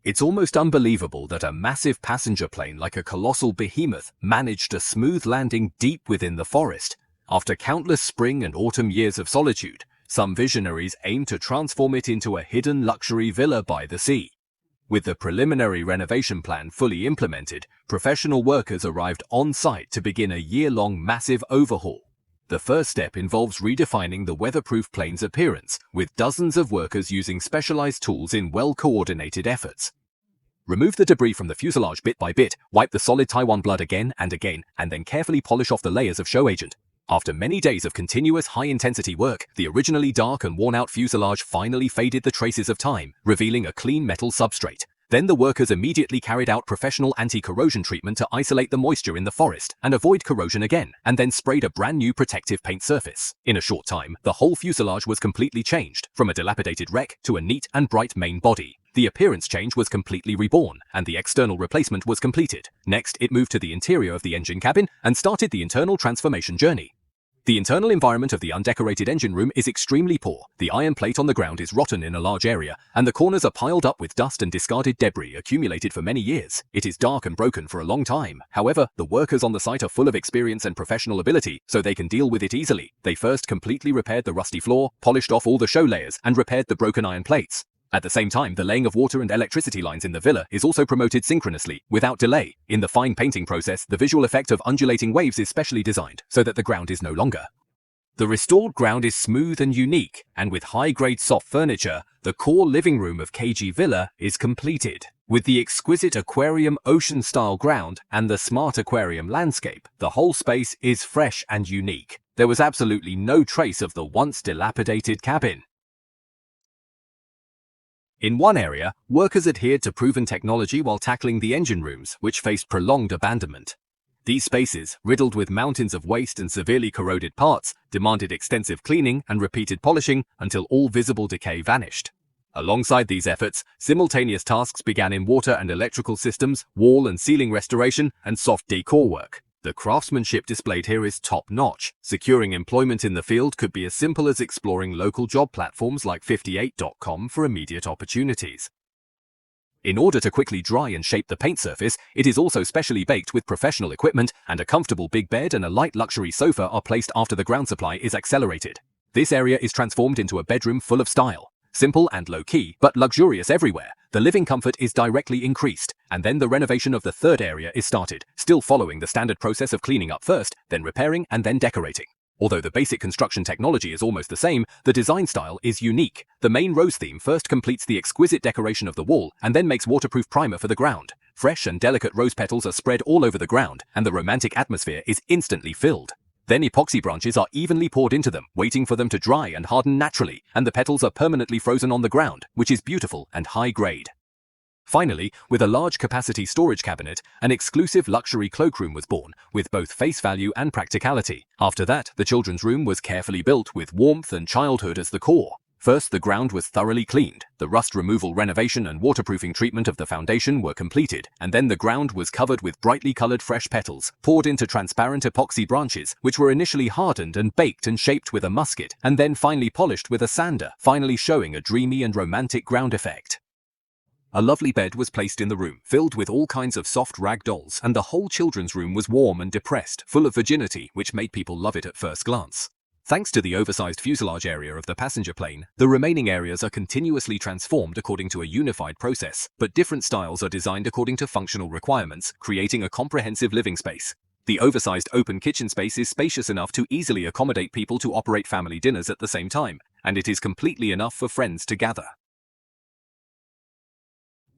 It's almost unbelievable that a massive passenger plane like a colossal behemoth managed a smooth landing deep within the forest. After countless spring and autumn years of solitude, some visionaries aim to transform it into a hidden luxury villa by the sea. With the preliminary renovation plan fully implemented, professional workers arrived on site to begin a year-long massive overhaul. The first step involves redefining the weatherproof plane's appearance, with dozens of workers using specialized tools in well-coordinated efforts. Remove the debris from the fuselage bit by bit, wipe the solid Taiwan blood again, and then carefully polish off the layers of show agent. After many days of continuous high-intensity work, the originally dark and worn-out fuselage finally faded the traces of time, revealing a clean metal substrate. Then the workers immediately carried out professional anti-corrosion treatment to isolate the moisture in the forest and avoid corrosion again, and then sprayed a brand new protective paint surface. In a short time, the whole fuselage was completely changed, from a dilapidated wreck to a neat and bright main body. The appearance change was completely reborn, and the external replacement was completed. Next, it moved to the interior of the engine cabin and started the internal transformation journey. The internal environment of the undecorated engine room is extremely poor. The iron plate on the ground is rotten in a large area, and the corners are piled up with dust and discarded debris accumulated for many years. It is dark and broken for a long time. However, the workers on the site are full of experience and professional ability, so they can deal with it easily. They first completely repaired the rusty floor, polished off all the show layers, and repaired the broken iron plates. At the same time, the laying of water and electricity lines in the villa is also promoted synchronously, without delay. In the fine painting process, the visual effect of undulating waves is specially designed, so that the ground is no longer. The restored ground is smooth and unique, and with high-grade soft furniture, the core living room of KG Villa is completed. With the exquisite aquarium ocean-style ground and the smart aquarium landscape, the whole space is fresh and unique. There was absolutely no trace of the once dilapidated cabin. In one area, workers adhered to proven technology while tackling the engine rooms, which faced prolonged abandonment. These spaces, riddled with mountains of waste and severely corroded parts, demanded extensive cleaning and repeated polishing until all visible decay vanished. Alongside these efforts, simultaneous tasks began in water and electrical systems, wall and ceiling restoration, and soft decor work. The craftsmanship displayed here is top-notch. Securing employment in the field could be as simple as exploring local job platforms like 58.com for immediate opportunities. In order to quickly dry and shape the paint surface, it is also specially baked with professional equipment, and a comfortable big bed and a light luxury sofa are placed after the ground supply is accelerated. This area is transformed into a bedroom full of style. Simple and low-key, but luxurious everywhere. The living comfort is directly increased, and then the renovation of the third area is started, still following the standard process of cleaning up first, then repairing, and then decorating. Although the basic construction technology is almost the same, the design style is unique. The main rose theme first completes the exquisite decoration of the wall, and then makes waterproof primer for the ground. Fresh and delicate rose petals are spread all over the ground, and the romantic atmosphere is instantly filled. Then epoxy branches are evenly poured into them, waiting for them to dry and harden naturally, and the petals are permanently frozen on the ground, which is beautiful and high grade. Finally, with a large capacity storage cabinet, an exclusive luxury cloakroom was born, with both face value and practicality. After that, the children's room was carefully built with warmth and childhood as the core. First, the ground was thoroughly cleaned. The rust removal renovation and waterproofing treatment of the foundation were completed, and then the ground was covered with brightly colored fresh petals, poured into transparent epoxy branches, which were initially hardened and baked and shaped with a musket, and then finally polished with a sander, finally showing a dreamy and romantic ground effect. A lovely bed was placed in the room, filled with all kinds of soft rag dolls, and the whole children's room was warm and depressed, full of virginity, which made people love it at first glance. Thanks to the oversized fuselage area of the passenger plane, the remaining areas are continuously transformed according to a unified process, but different styles are designed according to functional requirements, creating a comprehensive living space. The oversized open kitchen space is spacious enough to easily accommodate people to operate family dinners at the same time, and it is completely enough for friends to gather.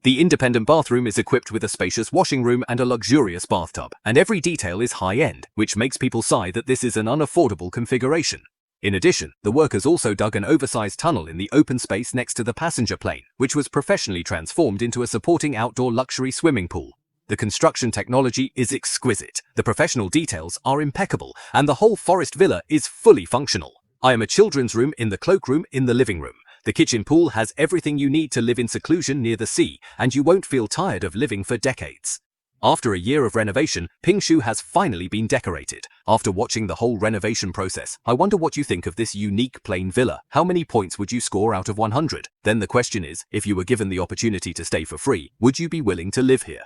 The independent bathroom is equipped with a spacious washing room and a luxurious bathtub, and every detail is high-end, which makes people sigh that this is an unaffordable configuration. In addition, the workers also dug an oversized tunnel in the open space next to the passenger plane, which was professionally transformed into a supporting outdoor luxury swimming pool. The construction technology is exquisite, the professional details are impeccable, and the whole forest villa is fully functional. I am a children's room in the cloakroom in the living room. The kitchen pool has everything you need to live in seclusion near the sea, and you won't feel tired of living for decades. After a year of renovation, Pingshu has finally been decorated. After watching the whole renovation process, I wonder what you think of this unique plain villa. How many points would you score out of 100? Then the question is, if you were given the opportunity to stay for free, would you be willing to live here?